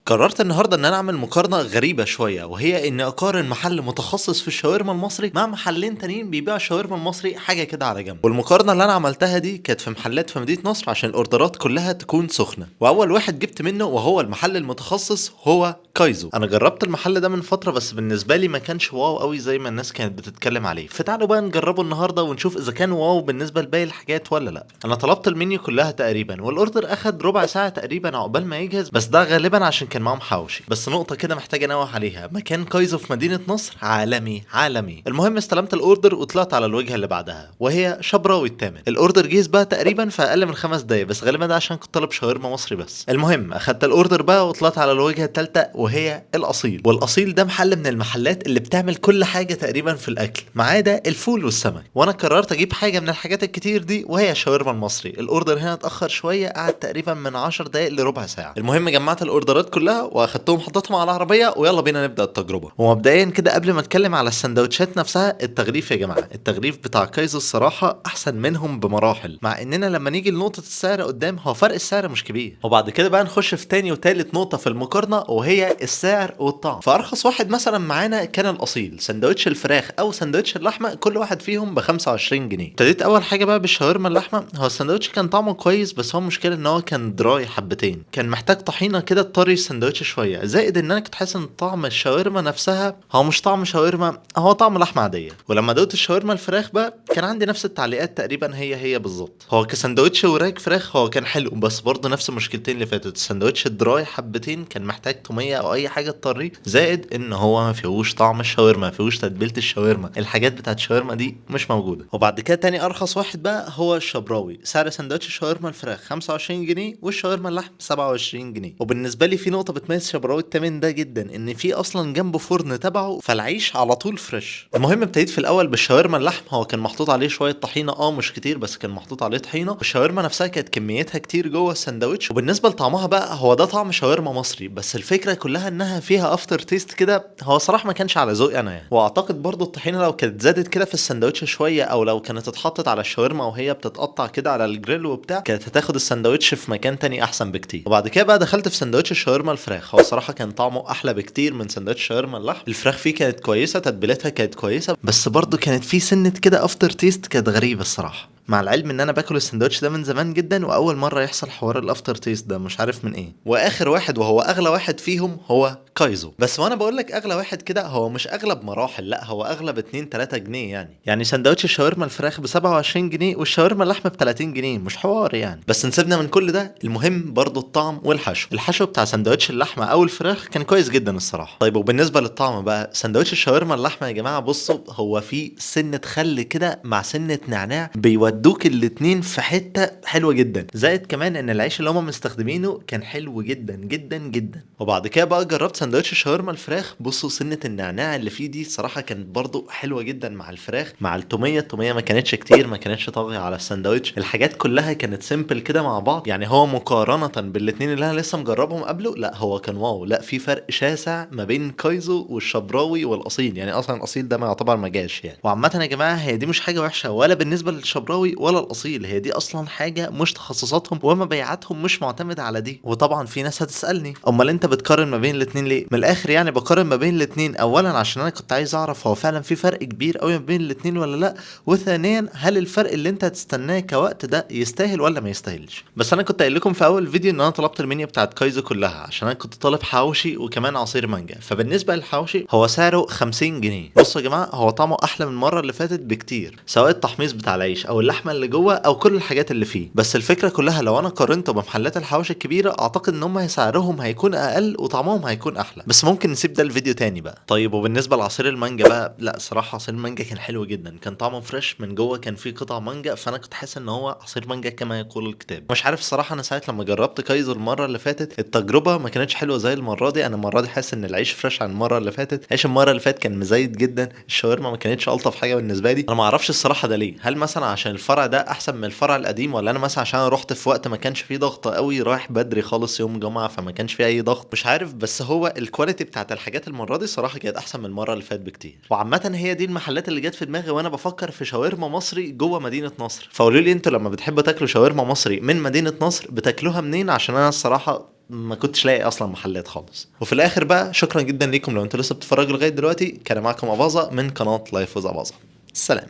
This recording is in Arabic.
قررت النهارده ان انا اعمل مقارنه غريبه شويه، وهي اني اقارن محل متخصص في الشاورما المصري مع محلين تانيين بيبيعوا الشاورما المصري حاجه كده على جنب. والمقارنه اللي انا عملتها دي كانت في محلات في مدينه نصر عشان الاوردرات كلها تكون سخنه. واول واحد جبت منه وهو المحل المتخصص هو كايزو. انا جربت المحل ده من فتره، بس بالنسبه لي ما كانش واو قوي زي ما الناس كانت بتتكلم عليه. فتعالوا بقى نجربه النهارده ونشوف اذا كان واو بالنسبه لباقي الحاجات ولا لا. انا طلبت المنيو كلها تقريبا، والاوردر اخد ربع ساعه تقريبا عقبال ما يجهز، بس ده غالبا عشان كان معاهم حواوشي. بس نقطه كده محتاج انوه عليها، مكان كايزو في مدينه نصر عالمي عالمي. المهم استلمت الاوردر وطلعت على الوجهه اللي بعدها وهي شبراوي الثامن. الاوردر جهز بقى تقريبا في اقل من 5 دقايق، بس غالبا ده عشان كنت طالب شاورما مصري بس. المهم اخدت الاوردر بقى وطلعت على الوجهه الثالثه وهي الاصيل. والاصيل ده محل من المحلات اللي بتعمل كل حاجه تقريبا في الاكل ما عدا الفول والسمك. وانا قررت اجيب حاجه من الحاجات الكتير دي وهي الشاورما المصري. الاوردر هنا اتاخر شويه، قعد تقريبا من 10 دقايق لربع ساعه. المهم جمعت الاوردرات كلها واخدتهم حطيتهم على العربيه ويلا بينا نبدا التجربه. ومبدئيا كده قبل ما اتكلم على السندوتشات نفسها، التغليف يا جماعه، التغليف بتاع كايزو الصراحه احسن منهم بمراحل. مع اننا لما نيجي لنقطه السعر قدام، هو فرق السعر مش كبير. وبعد كده بقى نخش في تاني وتالت نقطه في المقارنه وهي السعر والطعم. فارخص واحد مثلا معانا كان الاصيل، سندوتش الفراخ او سندوتش اللحمه كل واحد فيهم ب 25 جنيه. ابتديت اول حاجه بقى بالشاورما اللحمه. هو السندوتش كان طعمه كويس، بس هو المشكله ان هو كان دراي حبتين، كان محتاج طحينه كده تطري السندوتش شويه. زائد ان انا كنت حاسس ان طعم الشاورما نفسها هو مش طعم شاورما، هو طعم لحمه عاديه. ولما دوت الشاورما الفراخ بقى كان عندي نفس التعليقات تقريبا، هي بالظبط. هو كسندوتش وراك فراخ هو كان حلو، بس برضه نفس المشكلتين اللي فاتت. السندوتش دراي حبتين، كان محتاج توميه او اي حاجه تطريه. زائد ان هو ما فيهوش طعم الشاورما، ما فيهوش تتبيله الشاورما، الحاجات بتاعت الشاورما دي مش موجوده. وبعد كده تاني ارخص واحد بقى هو الشبراوي. سعر سندوتش الشاورما الفراخ 25 جنيه والشاورما اللحم 27 جنيه. وبالنسبه لي في نقطه بتميز شبراوي التمن ده جدا، ان في اصلا جنبه فرن تبعه، فالعيش على طول فريش. المهم ابتديت في الاول بالشاورما اللحم. هو كان محطوط عليه شويه طحينه، مش كتير بس كان محطوط عليه طحينه. الشاورما نفسها كانت كميتها كتير جوه السندوتش. وبالنسبه لطعمها بقى، هو ده طعم شاورما مصري، بس الفكره كلها انها فيها افتر تيست كده. هو صراحه ما كانش على ذوقي انا يعني. واعتقد برضو الطحينه لو كانت زادت كده في السندوتش شويه، او لو كانت اتحطت على الشاورما وهي بتتقطع كده على الجريل وبتاع، كانت هتاخد السندوتش في مكان تاني احسن بكتير. وبعد كده بقى دخلت في سندوتش الشاورما الفراخ. هو صراحه كان طعمه احلى بكتير من سندوتش شاورما اللحم. الفراخ فيه كانت كويسه، تتبيلتها كانت كويسه، بس برضو كانت فيه سنه كده افتر تيست كانت غريبه الصراحه. مع العلم ان انا باكل السندوتش ده من زمان جدا، واول مره يحصل حوار الافتر تيست ده، مش عارف من ايه. واخر واحد وهو اغلى واحد فيهم هو كايزو. بس وانا بقول لك اغلى واحد كده، هو مش اغلى بمراحل، لا هو اغلى ب 2 3 جنيه يعني سندوتش الشاورما الفراخ ب 27 جنيه والشاورما اللحمه ب 30 جنيه، مش حوار يعني. بس نسيبنا من كل ده، المهم برضو الطعم والحشو. الحشو بتاع سندوتش اللحمه او الفراخ كان كويس جدا الصراحه. طيب وبالنسبه للطعم بقى، سندوتش الشاورما اللحمه يا جماعه بصوا، هو فيه سنه خل كده مع سنه نعناع، بيودوك الاتنين في حته حلوه جدا. زائد كمان ان العيش اللي هم مستخدمينه كان حلو جدا جدا جدا. وبعد كده بقى جربت سندوتش الشاورما الفراخ. بصوا سنه النعناع اللي فيه دي صراحه كانت برضو حلوه جدا مع الفراخ، مع التوميه ما كانتش كتير، ما كانتش طاغيه على السندوتش. الحاجات كلها كانت سيمبل كده مع بعض يعني. هو مقارنه بالاتنين اللي انا لسه مجربهم قبله، لا هو كان واو، لا في فرق شاسع ما بين كايزو والشبراوي والاصيل. يعني اصلا الاصيل ده ما يعتبر ما جاش يعني. وعامه يا جماعه هي دي مش حاجه وحشه ولا بالنسبه للشبراوي ولا الاصيل، هي دي اصلا حاجه مش تخصصاتهم ومبيعاتهم مش معتمده على دي. وطبعا في ناس هتسالني امال انت بتقارن ما بين الاتنين ليه؟ من الاخر يعني بقارن ما بين الاتنين اولا عشان انا كنت عايز اعرف هو فعلا في فرق كبير قوي ما بين الاتنين ولا لا، وثانيا هل الفرق اللي انت هتستناه كوقت ده يستاهل ولا ما يستاهلش. بس انا كنت قايل لكم في اول فيديو ان انا طلبت المنيو بتاعت كايزو كلها عشان انا كنت طالب حواوشي وكمان عصير مانجا. فبالنسبه للحواوشي هو سعره 50 جنيه. بصوا يا جماعه هو طعمه احلى من المره اللي فاتت بكتير، سواء التحميص بتاع العيش او اللحمه اللي جوه او كل الحاجات اللي فيه. بس الفكره كلها لو انا قارنته بمحلات الحواوشي الكبيره، اعتقد ان هم سعرهم هيكون اقل وطعمهم هيكون احلى. بس ممكن نسيب ده الفيديو تاني بقى. طيب وبالنسبه لعصير المانجا بقى، لا صراحه عصير المانجا كان حلو جدا، كان طعمه فريش من جوه، كان فيه قطع مانجا، فانا كنت حاسس ان هو عصير مانجا كما يقول الكتاب. مش عارف الصراحه، انا ساعه لما جربت كايزو المره اللي فاتت التجربه ما كانتش حلوه زي المره دي. انا المره دي حاسس ان العيش فريش عن المره اللي فاتت. عيش المره اللي فاتت كان مزيت جدا، الشاورما ما كانتش الطف حاجه بالنسبه لي. انا ما اعرفش الصراحه ده ليه، هل مثلا عشان الفرع ده احسن من الفرع القديم، ولا انا مثلا عشان انا رحت في وقت ما كانش فيه ضغط قوي، رايح بدري خالص يوم جمعه فما كانش فيه اي ضغط، مش عارف. بس هو الكواليتي بتاعت الحاجات المره دي صراحه كانت احسن من المره اللي فاتت بكتير. وعامه هي دي المحلات اللي جت في دماغي وانا بفكر في شاورما مصري جوه مدينه نصر. فقولوا لي انتوا لما بتحبوا تاكلوا شاورما مصري من مدينه نصر بتاكلوها منين، عشان انا الصراحه ما كنتش لاقي اصلا محلات خالص. وفي الاخر بقى شكرا جدا ليكم لو انتوا لسه بتتفرجوا لغايه دلوقتي. كان معاكم اباظه من قناه لايف ويز اباظه. السلام.